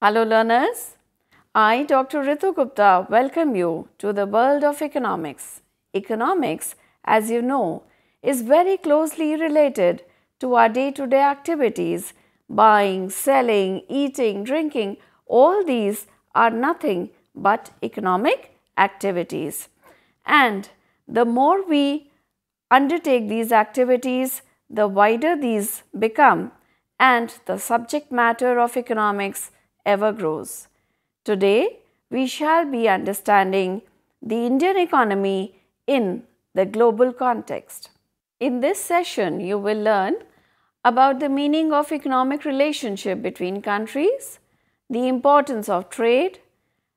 Hello learners, I Dr. Ritu Gupta welcome you to the world of economics. Economics, as you know, is very closely related to our day-to-day activities. Buying, selling, eating, drinking, all these are nothing but economic activities. And the more we undertake these activities, the wider these become and the subject matter of economics ever grows. Today, we shall be understanding the Indian economy in the global context. In this session, you will learn about the meaning of economic relationship between countries, the importance of trade,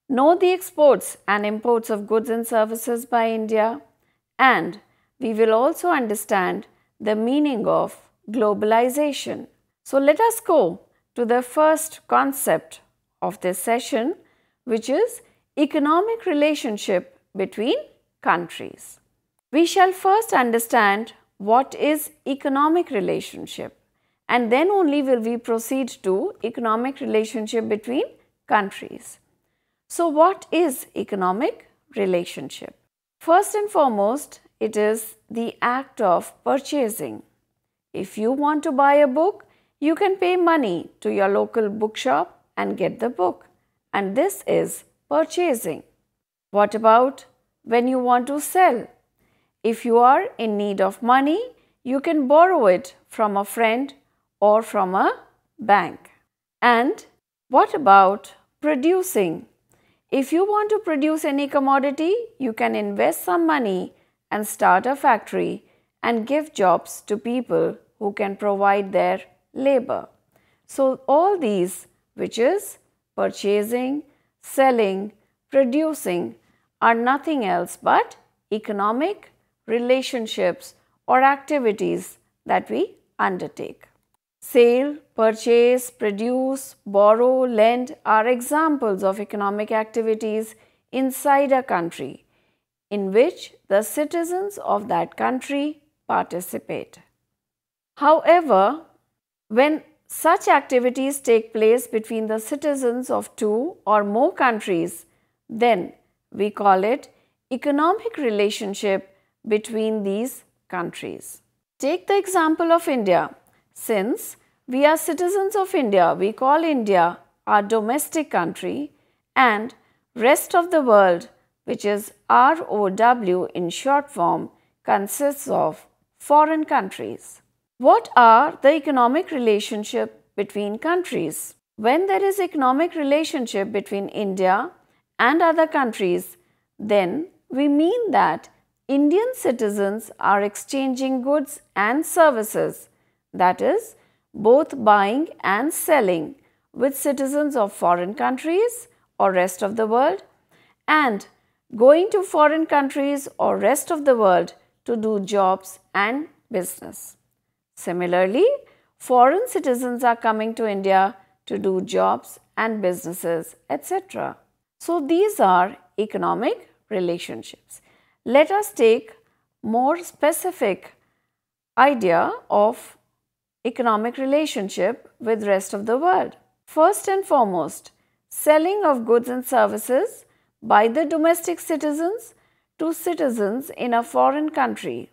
know the exports and imports of goods and services by India, and we will also understand the meaning of globalization. So let us go to the first concept of this session, which is economic relationship between countries. We shall first understand what is economic relationship, and then only will we proceed to economic relationship between countries. So what is economic relationship? First and foremost, it is the act of purchasing. If you want to buy a book, you can pay money to your local bookshop and get the book, and this is purchasing. What about when you want to sell? If you are in need of money, you can borrow it from a friend or from a bank. And what about producing? If you want to produce any commodity, you can invest some money and start a factory and give jobs to people who can provide their labor. So all these, which is purchasing, selling, producing, are nothing else but economic relationships or activities that we undertake. Sale, purchase, produce, borrow, lend are examples of economic activities inside a country in which the citizens of that country participate. However, when such activities take place between the citizens of two or more countries, then we call it economic relationship between these countries. Take the example of India. Since we are citizens of India, we call India our domestic country, and rest of the world, which is ROW in short form, consists of foreign countries. What are the economic relationship between countries? When there is economic relationship between India and other countries, then we mean that Indian citizens are exchanging goods and services, that is, both buying and selling with citizens of foreign countries or rest of the world, and going to foreign countries or rest of the world to do jobs and business. Similarly, foreign citizens are coming to India to do jobs and businesses, etc. So these are economic relationships. Let us take more specific idea of economic relationship with rest of the world. First and foremost, selling of goods and services by the domestic citizens to citizens in a foreign country,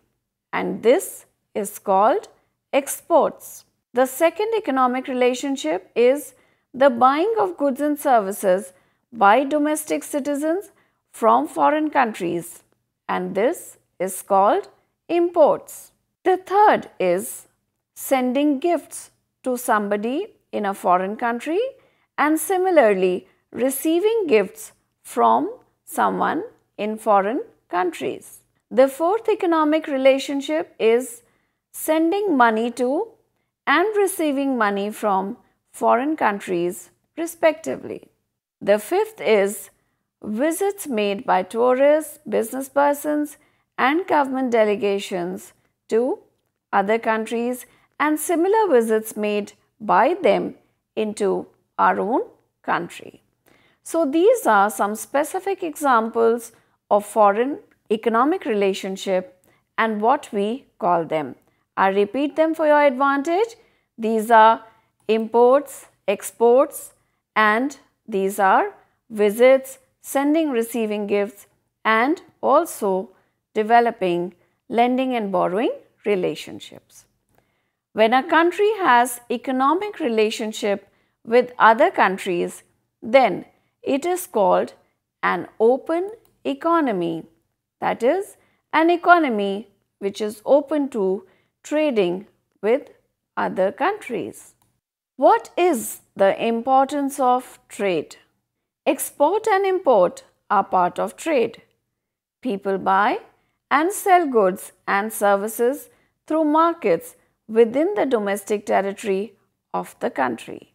and this is called exports. The second economic relationship is the buying of goods and services by domestic citizens from foreign countries, and this is called imports. The third is sending gifts to somebody in a foreign country and similarly receiving gifts from someone in foreign countries. The fourth economic relationship is sending money to and receiving money from foreign countries respectively. The fifth is visits made by tourists, business persons and government delegations to other countries and similar visits made by them into our own country. So these are some specific examples of foreign economic relationship and what we call them. I repeat them for your advantage. These are imports, exports And these are visits, sending, receiving gifts, and also developing lending and borrowing relationships. When a country has economic relationship with other countries, then it is called an open economy. That is, an economy which is open to trading with other countries. What is the importance of trade? Export and import are part of trade. People buy and sell goods and services through markets within the domestic territory of the country.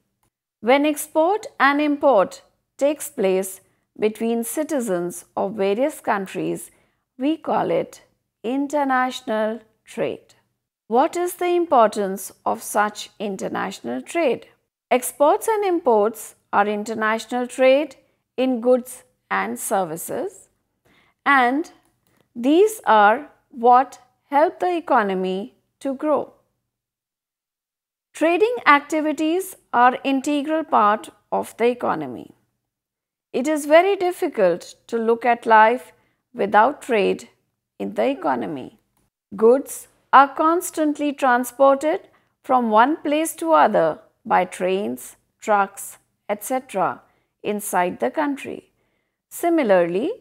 When export and import takes place between citizens of various countries, we call it international trade. What is the importance of such international trade? Exports and imports are international trade in goods and services, and these are what help the economy to grow. Trading activities are integral part of the economy. It is very difficult to look at life without trade in the economy. Goods are constantly transported from one place to other by trains, trucks, etc. inside the country. Similarly,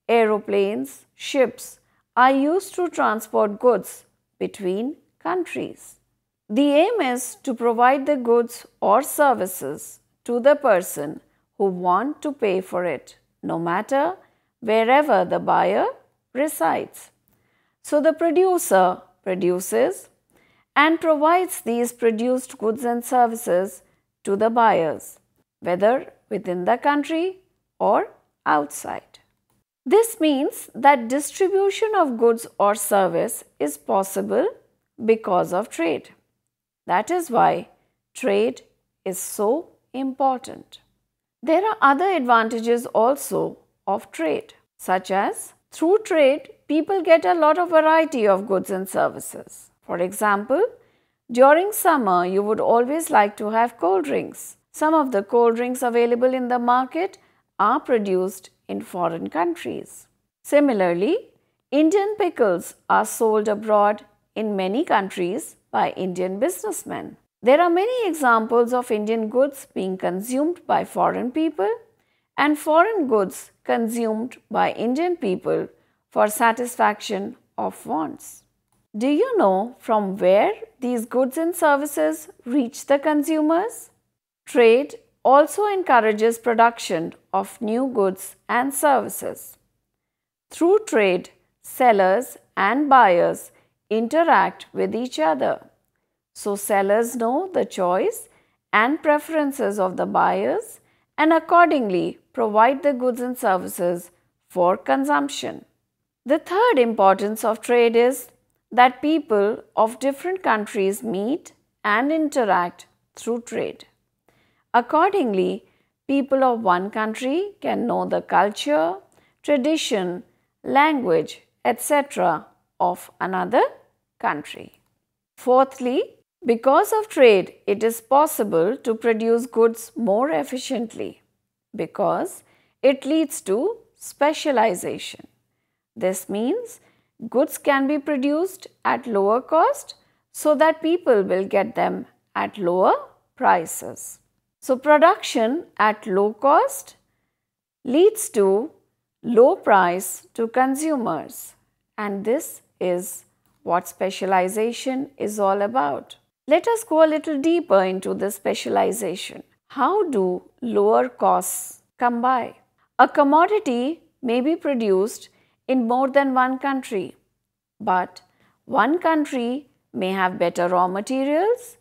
aeroplanes, ships are used to transport goods between countries. The aim is to provide the goods or services to the person who want to pay for it, no matter wherever the buyer resides. So the producer produces and provides these produced goods and services to the buyers, whether within the country or outside. This means that distribution of goods or service is possible because of trade. That is why trade is so important. There are other advantages also of trade, such as through trade, people get a lot of variety of goods and services. For example, during summer, you would always like to have cold drinks. Some of the cold drinks available in the market are produced in foreign countries. Similarly, Indian pickles are sold abroad in many countries by Indian businessmen. There are many examples of Indian goods being consumed by foreign people and foreign goods consumed by Indian people for satisfaction of wants. Do you know from where these goods and services reach the consumers? Trade also encourages production of new goods and services. Through trade, sellers and buyers interact with each other. So sellers know the choice and preferences of the buyers and accordingly provide the goods and services for consumption. The third importance of trade is that people of different countries meet and interact through trade. Accordingly, people of one country can know the culture, tradition, language, etc. of another country. Fourthly, because of trade, it is possible to produce goods more efficiently because it leads to specialization. This means goods can be produced at lower cost so that people will get them at lower prices. So production at low cost leads to low price to consumers, and this is what specialization is all about. Let us go a little deeper into this specialization. How do lower costs come by? A commodity may be produced in more than one country, but one country may have better raw materials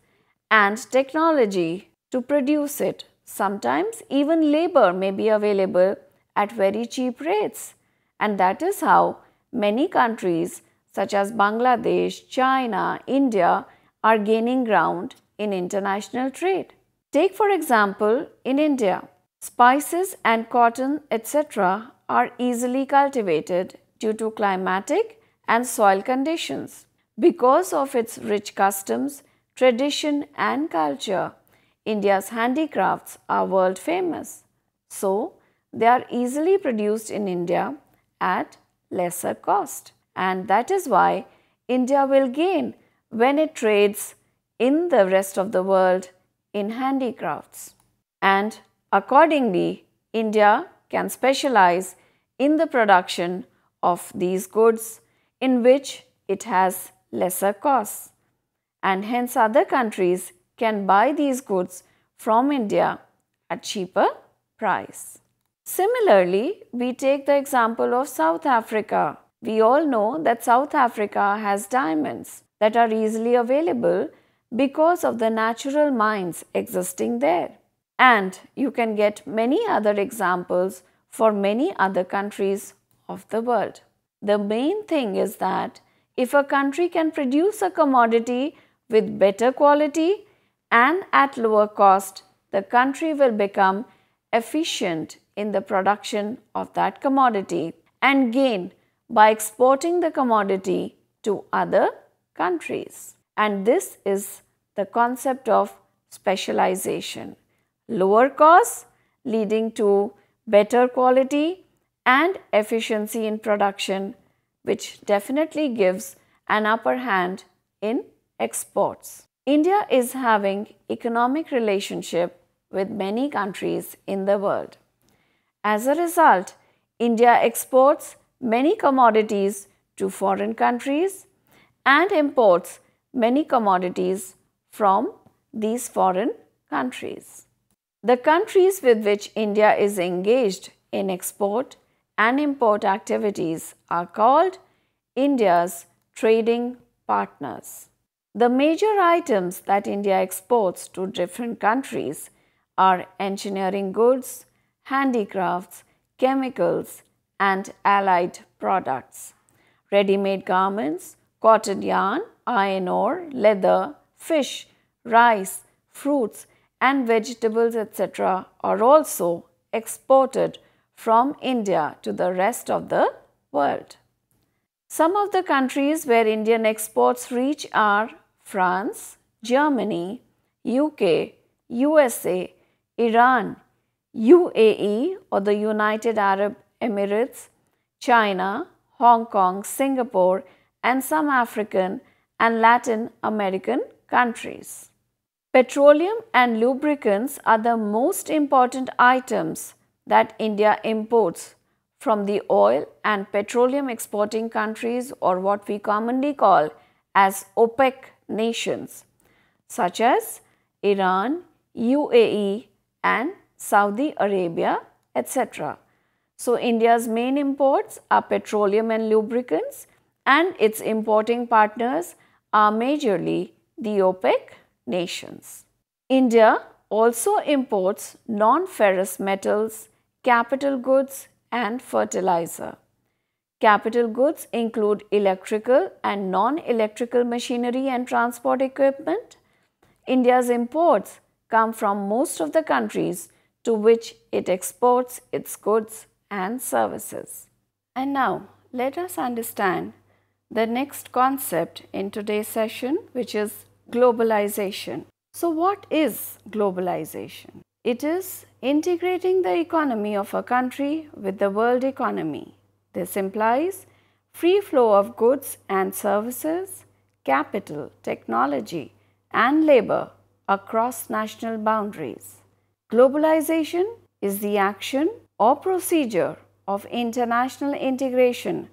and technology to produce it. Sometimes even labor may be available at very cheap rates, and that is how many countries such as Bangladesh, China, India are gaining ground in international trade. Take for example, in India, spices and cotton etc. are easily cultivated due to climatic and soil conditions. Because of its rich customs, tradition and culture, India's handicrafts are world famous. So, they are easily produced in India at lesser cost. And that is why India will gain when it trades in the rest of the world in handicrafts. And accordingly, India can specialize in the production of these goods in which it has lesser costs. And hence other countries can buy these goods from India at cheaper price. Similarly, we take the example of South Africa. We all know that South Africa has diamonds that are easily available because of the natural mines existing there. And you can get many other examples for many other countries of the world. The main thing is that if a country can produce a commodity with better quality and at lower cost, the country will become efficient in the production of that commodity and gain by exporting the commodity to other countries. And this is the concept of specialization. Lower costs leading to better quality and efficiency in production, which definitely gives an upper hand in exports. India is having economic relationship with many countries in the world. As a result, India exports many commodities to foreign countries and imports many commodities from these foreign countries. The countries with which India is engaged in export and import activities are called India's trading partners. The major items that India exports to different countries are engineering goods, handicrafts, chemicals, and allied products, ready-made garments, cotton yarn, iron ore, leather, fish, rice, fruits, and vegetables, etc. are also exported from India to the rest of the world. Some of the countries where Indian exports reach are France, Germany, UK, USA, Iran, UAE or the United Arab Emirates, China, Hong Kong, Singapore, and some African and Latin American countries. Petroleum and lubricants are the most important items that India imports from the oil and petroleum exporting countries, or what we commonly call as OPEC nations, such as Iran, UAE, and Saudi Arabia, etc. So, India's main imports are petroleum and lubricants, and its importing partners are majorly the OPEC nations. India also imports non-ferrous metals, capital goods, and fertilizer. Capital goods include electrical and non-electrical machinery and transport equipment. India's imports come from most of the countries to which it exports its goods and services. And now, let us understand the next concept in today's session, which is globalization. So, what is globalization? It is integrating the economy of a country with the world economy. This implies free flow of goods and services, capital, technology, and labor across national boundaries. Globalization is the action or procedure of international integration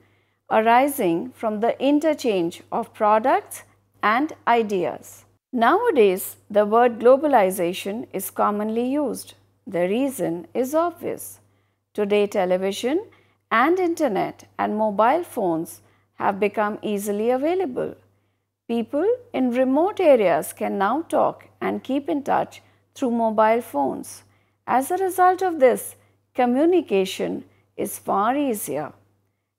arising from the interchange of products and ideas. Nowadays, the word globalization is commonly used. The reason is obvious. Today, television and internet and mobile phones have become easily available. People in remote areas can now talk and keep in touch through mobile phones. As a result of this, communication is far easier.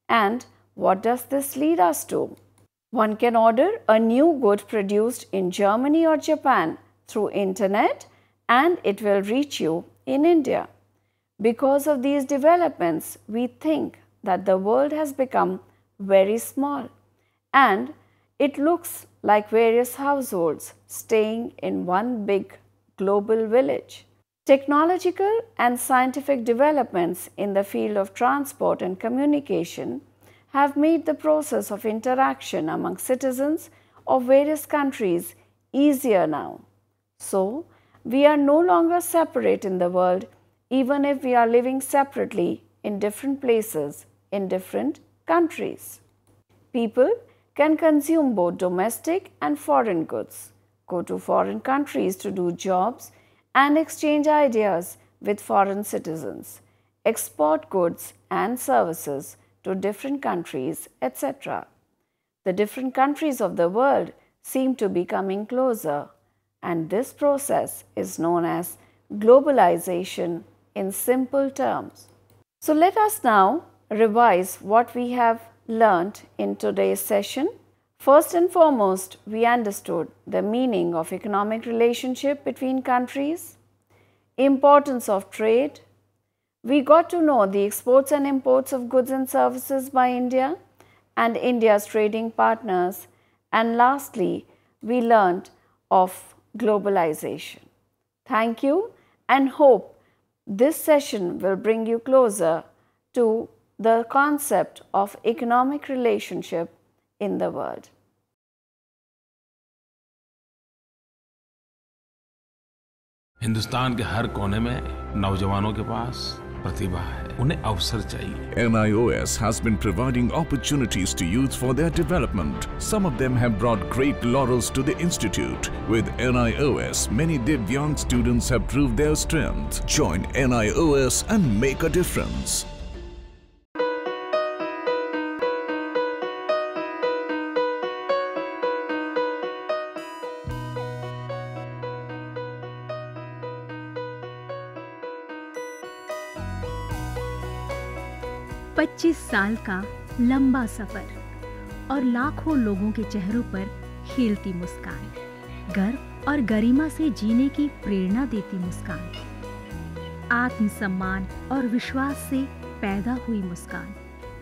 And what does this lead us to? One can order a new good produced in Germany or Japan through internet and it will reach you in India. Because of these developments, we think that the world has become very small and it looks like various households staying in one big global village. Technological and scientific developments in the field of transport and communication have made the process of interaction among citizens of various countries easier now. So, we are no longer separate in the world, even if we are living separately in different places in different countries. People can consume both domestic and foreign goods, go to foreign countries to do jobs and exchange ideas with foreign citizens, export goods and services to different countries, etc. The different countries of the world seem to be coming closer, and this process is known as globalization in simple terms. So let us now revise what we have learnt in today's session. First and foremost, we understood the meaning of economic relationship between countries, importance of trade. We got to know the exports and imports of goods and services by India and India's trading partners. And lastly, we learnt of globalization. Thank you and hope this session will bring you closer to the concept of economic relationship in the world. Hindustan के हर कोने में नौजवानों के पास प्रतिभा है, उन्हें अवसर चाहिए। NIOS has been providing opportunities to youth for their development. Some of them have brought great laurels to the institute. With NIOS, many Divyang students have proved their strength. Join NIOS and make a difference. पच्चीस साल का लंबा सफर और लाखों लोगों के चेहरों पर खिलती मुस्कान, गर्व और गरिमा से जीने की प्रेरणा देती मुस्कान, आत्मसम्मान और विश्वास से पैदा हुई मुस्कान।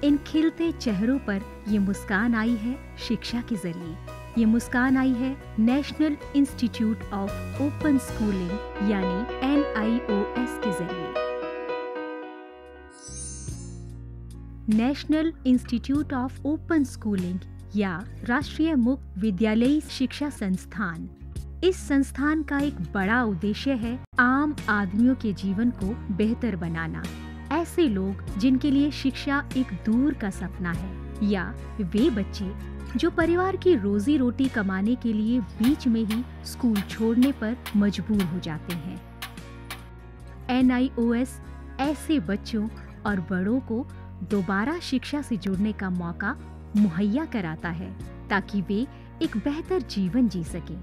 इन खिलते चेहरों पर ये मुस्कान आई है शिक्षा के जरिए। ये मुस्कान आई है national institute of open schooling यानी NIOS के जरिए। National institute of open schooling या राष्ट्रीय मुक्त विद्यालयी शिक्षा संस्थान, इस संस्थान का एक बड़ा उद्देश्य है आम आदमियों के जीवन को बेहतर बनाना। ऐसे लोग जिनके लिए शिक्षा एक दूर का सपना है या वे बच्चे जो परिवार की रोजी रोटी कमाने के लिए बीच में ही स्कूल छोड़ने पर मजबूर हो जाते हैं। NIOS ऐसे बच्चों और बड़ों को दोबारा शिक्षा से जुड़ने का मौका मुहैया कराता है ताकि वे एक बेहतर जीवन जी सकें।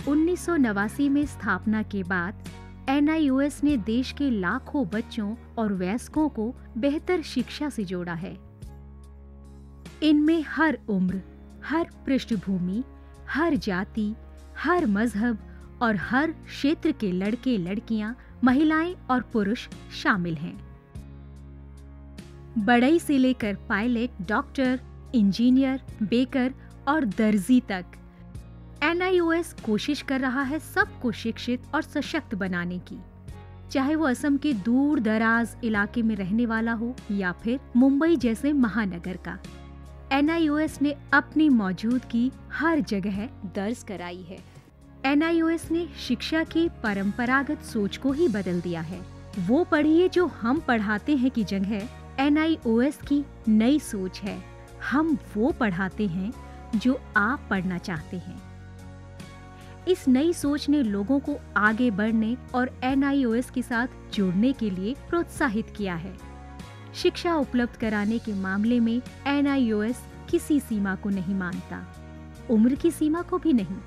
1989 में स्थापना के बाद NIOS ने देश के लाखों बच्चों और वयस्कों को बेहतर शिक्षा से जोड़ा है। इनमें हर उम्र, हर पृष्ठभूमि, हर जाति, हर मजहब और हर क्षेत्र के लड़के लड़कियां, महिलाएं और पुरुष शामिल हैं। बढ़ई से लेकर पायलट, डॉक्टर, इंजीनियर, बेकर और दर्जी तक NIOS कोशिश कर रहा है सबको शिक्षित और सशक्त बनाने की, चाहे वो असम के दूर दराज इलाके में रहने वाला हो या फिर मुंबई जैसे महानगर का। NIOS ने अपनी मौजूदगी हर जगह दर्ज कराई है। NIOS ने शिक्षा की परंपरागत सोच को ही बदल दिया है। वो पढ़िए जो हम पढ़ाते हैं की जगह NIOS की नई सोच है, हम वो पढ़ाते हैं जो आप पढ़ना चाहते हैं। इस नई सोच ने लोगों को आगे बढ़ने और NIOS के साथ जुड़ने के लिए प्रोत्साहित किया है। शिक्षा उपलब्ध कराने के मामले में NIOS किसी सीमा को नहीं मानता, उम्र की सीमा को भी नहीं।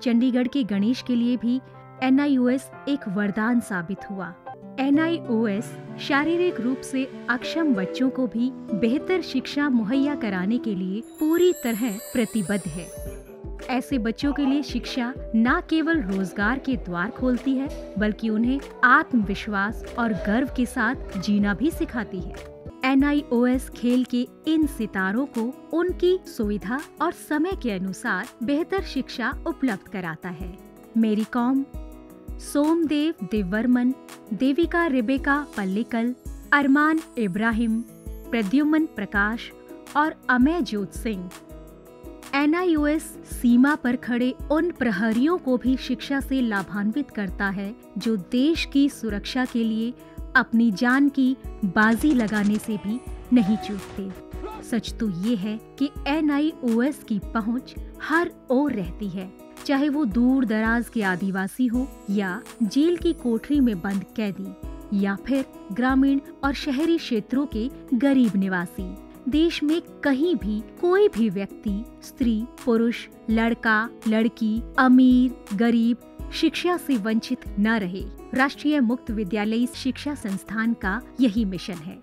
चंडीगढ़ के गणेश के लिए भी NIOS एक वरदान साबित हुआ। NIOS शारीरिक रूप से अक्षम बच्चों को भी बेहतर शिक्षा मुहैया कराने के लिए पूरी तरह प्रतिबद्ध है। ऐसे बच्चों के लिए शिक्षा न केवल रोजगार के द्वार खोलती है, बल्कि उन्हें आत्मविश्वास और गर्व के साथ जीना भी सिखाती है। NIOS खेल के इन सितारों को उनकी सुविधा और समय के अनुसार बेहतर शिक्षा उपलब्ध कराता है। मेरी कॉम, सोमदेव देववर्मन, देविका रिबेका पल्लिकल, अरमान इब्राहिम, प्रद्युमन प्रकाश और अमयजोत सिंह। NIOS सीमा पर खड़े उन प्रहरियों को भी शिक्षा से लाभान्वित करता है जो देश की सुरक्षा के लिए अपनी जान की बाजी लगाने से भी नहीं चूकते। सच तो ये है कि NIOS की पहुंच हर ओर रहती है, चाहे वो दूर दराज के आदिवासी हो या जेल की कोठरी में बंद कैदी या फिर ग्रामीण और शहरी क्षेत्रों के गरीब निवासी। देश में कहीं भी कोई भी व्यक्ति, स्त्री, पुरुष, लड़का, लड़की, अमीर, गरीब शिक्षा से वंचित न रहे। राष्ट्रीय मुक्त विद्यालयी शिक्षा संस्थान का यही मिशन है।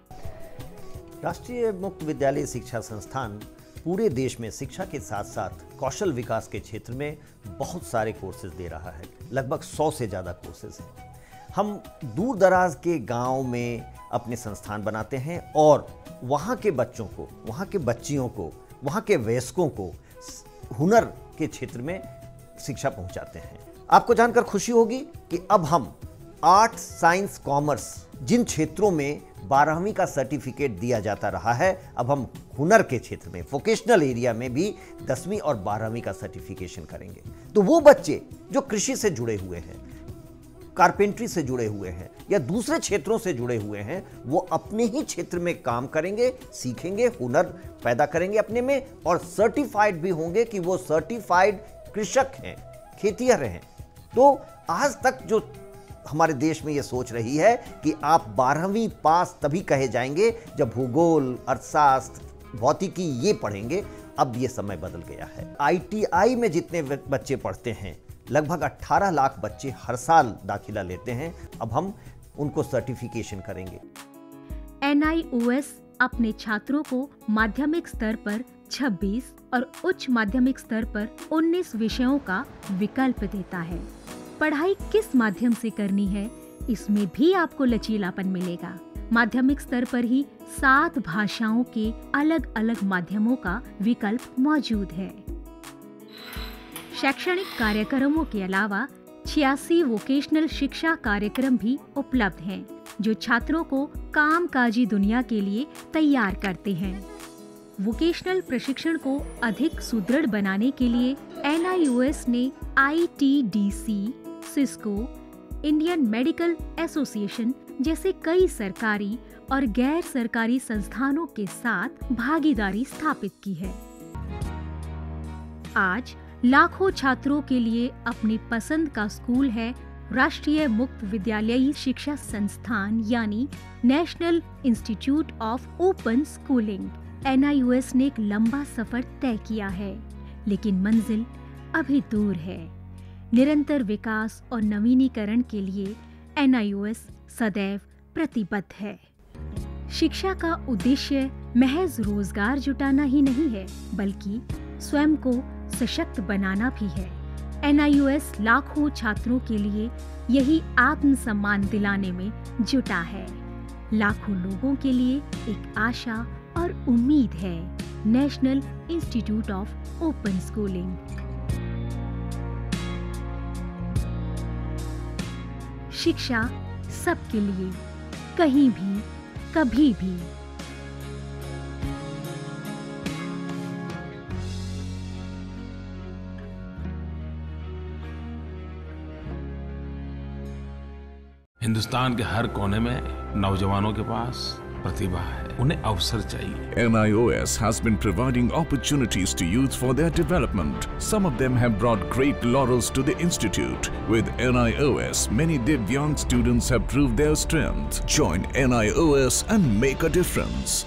राष्ट्रीय मुक्त विद्यालयी शिक्षा संस्थान पूरे देश में शिक्षा के साथ साथ कौशल विकास के क्षेत्र में बहुत सारे कोर्सेज दे रहा है। लगभग 100 से ज़्यादा कोर्सेज हैं। हम दूर दराज के गांव में अपने संस्थान बनाते हैं और वहाँ के बच्चों को, वहाँ के बच्चियों को, वहाँ के वयस्कों को हुनर के क्षेत्र में शिक्षा पहुँचाते हैं। आपको जानकर खुशी होगी कि अब हम आर्ट, साइंस, कॉमर्स जिन क्षेत्रों में 12वीं का सर्टिफिकेट दिया जाता रहा है, अब हम हुनर के क्षेत्र में, वोकेशनल एरिया में भी 10वीं और 12वीं का सर्टिफिकेशन करेंगे। तो वो बच्चे जो कृषि से जुड़े हुए हैं, कारपेंट्री से जुड़े हुए हैं या दूसरे क्षेत्रों से जुड़े हुए हैं, वो अपने ही क्षेत्र में काम करेंगे, सीखेंगे, हुनर पैदा करेंगे अपने में और सर्टिफाइड भी होंगे कि वो सर्टिफाइड कृषक हैं, खेतिहर हैं। तो आज तक जो हमारे देश में ये सोच रही है कि आप 12वीं पास तभी कहे जाएंगे जब भूगोल, अर्थशास्त्र, भौतिकी ये पढ़ेंगे, अब ये समय बदल गया है। ITI में जितने बच्चे पढ़ते हैं, लगभग 18 लाख बच्चे हर साल दाखिला लेते हैं। अब हम उनको सर्टिफिकेशन करेंगे। NIOS अपने छात्रों को माध्यमिक स्तर पर 26 और उच्च माध्यमिक स्तर पर 19 विषयों का विकल्प देता है। पढ़ाई किस माध्यम से करनी है, इसमें भी आपको लचीलापन मिलेगा। माध्यमिक स्तर पर ही 7 भाषाओं के अलग अलग माध्यमों का विकल्प मौजूद है। शैक्षणिक कार्यक्रमों के अलावा 86 वोकेशनल शिक्षा कार्यक्रम भी उपलब्ध हैं, जो छात्रों को कामकाजी दुनिया के लिए तैयार करते हैं। वोकेशनल प्रशिक्षण को अधिक सुदृढ़ बनाने के लिए NIOS ने ITDC, Cisco, Indian medical association जैसे कई सरकारी और गैर सरकारी संस्थानों के साथ भागीदारी स्थापित की है। आज लाखों छात्रों के लिए अपनी पसंद का स्कूल है राष्ट्रीय मुक्त विद्यालयी शिक्षा संस्थान यानी national institute of open schooling. NIOS ने एक लंबा सफर तय किया है, लेकिन मंजिल अभी दूर है। निरंतर विकास और नवीनीकरण के लिए NIOS सदैव प्रतिबद्ध है। शिक्षा का उद्देश्य महज रोजगार जुटाना ही नहीं है, बल्कि स्वयं को सशक्त बनाना भी है। NIOS लाखों छात्रों के लिए यही आत्मसम्मान दिलाने में जुटा है। लाखों लोगों के लिए एक आशा और उम्मीद है। National institute of open schooling. शिक्षा सबके लिए, कहीं भी, कभी भी। हिंदुस्तान के हर कोने में नौजवानों के पास प्रतिभा है, उन्हें अवसर चाहिए। NIOS has been providing opportunities to youth for their development. Some of them have brought great laurels to the institute. With NIOS, many Divyang students have proved their strength. Join NIOS and make a difference.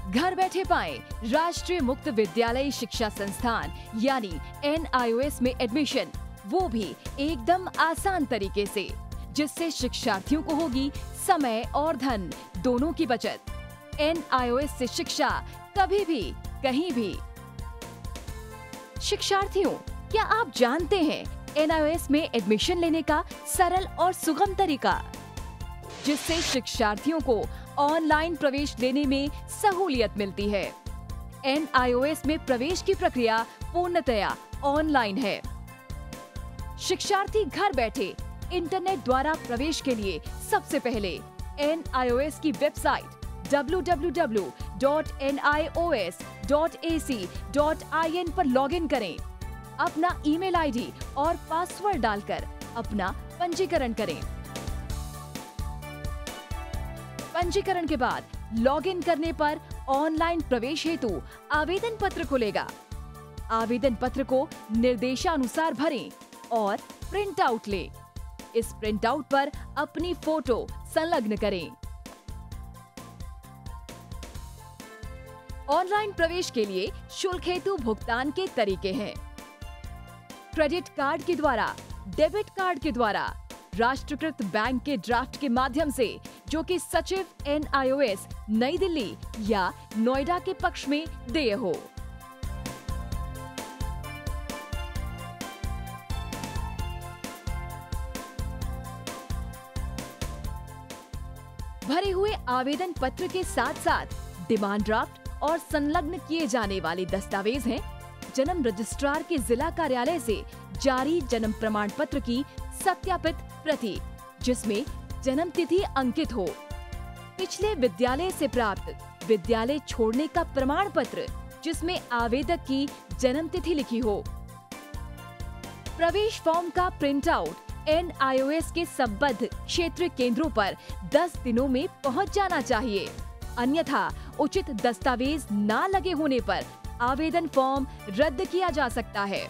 घर बैठे पाएं राष्ट्रीय मुक्त विद्यालयी शिक्षा संस्थान यानी NIOS में एडमिशन, वो भी एकदम आसान तरीके से। जिससे शिक्षार्थियों को होगी समय और धन दोनों की बचत। NIOS से शिक्षा कभी भी कहीं भी। शिक्षार्थियों, क्या आप जानते हैं NIOS में एडमिशन लेने का सरल और सुगम तरीका, जिससे शिक्षार्थियों को ऑनलाइन प्रवेश लेने में सहूलियत मिलती है। NIOS में प्रवेश की प्रक्रिया पूर्णतया ऑनलाइन है। शिक्षार्थी घर बैठे इंटरनेट द्वारा प्रवेश के लिए सबसे पहले NIOS की वेबसाइट www.nios.ac.in पर लॉगिन करें। अपना ईमेल आईडी और पासवर्ड डालकर अपना पंजीकरण करें। पंजीकरण के बाद लॉगिन करने पर ऑनलाइन प्रवेश हेतु आवेदन पत्र खुलेगा। आवेदन पत्र को निर्देशानुसार भरें और प्रिंट आउट लें। इस प्रिंट आउट पर अपनी फोटो संलग्न करें। ऑनलाइन प्रवेश के लिए शुल्क हेतु भुगतान के तरीके हैं: क्रेडिट कार्ड के द्वारा, डेबिट कार्ड के द्वारा, राष्ट्रीयकृत बैंक के ड्राफ्ट के माध्यम से, जो कि सचिव NIOS नई दिल्ली या नोएडा के पक्ष में देय हो। भरे हुए आवेदन पत्र के साथ साथ डिमांड ड्राफ्ट और संलग्न किए जाने वाले दस्तावेज हैं: जन्म रजिस्ट्रार के जिला कार्यालय से जारी जन्म प्रमाण पत्र की सत्यापित प्रति, जिसमें जन्म तिथि अंकित हो, पिछले विद्यालय से प्राप्त विद्यालय छोड़ने का प्रमाण पत्र, जिसमें आवेदक की जन्म तिथि लिखी हो। प्रवेश फॉर्म का प्रिंट आउट NIOS के संबद्ध क्षेत्रीय केंद्रों पर 10 दिनों में पहुंच जाना चाहिए, अन्यथा उचित दस्तावेज न लगे होने पर आवेदन फॉर्म रद्द किया जा सकता है।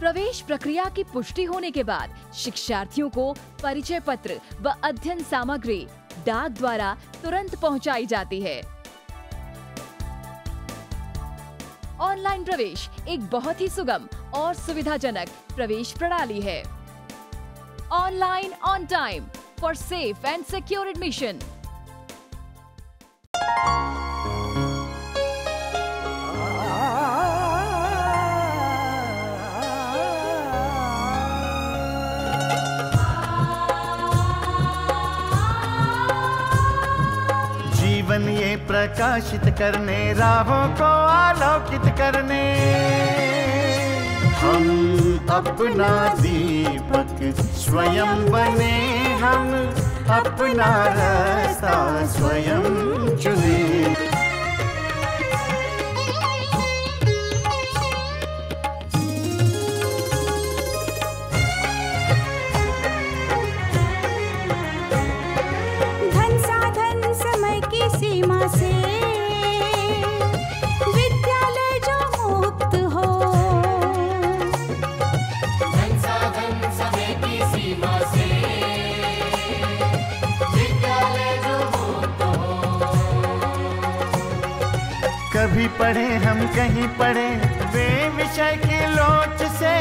प्रवेश प्रक्रिया की पुष्टि होने के बाद शिक्षार्थियों को परिचय पत्र व अध्ययन सामग्री डाक द्वारा तुरंत पहुंचाई जाती है। ऑनलाइन प्रवेश एक बहुत ही सुगम और सुविधाजनक प्रवेश प्रणाली है। Online on time for safe and secure admission. जीवन ये प्रकाशित करने, राहों को आलोकित करने, हम अपना दीपक स्वयं बने, हम अपना रास्ता स्वयं चुने। धन साधन समय की सीमा से विद्यालय जो मुक्त हो, धन साधन समय की सीमा से विद्यालय जो मुक्त हो। कभी पढ़े हम कहीं पढ़े, वे विषय की लोच से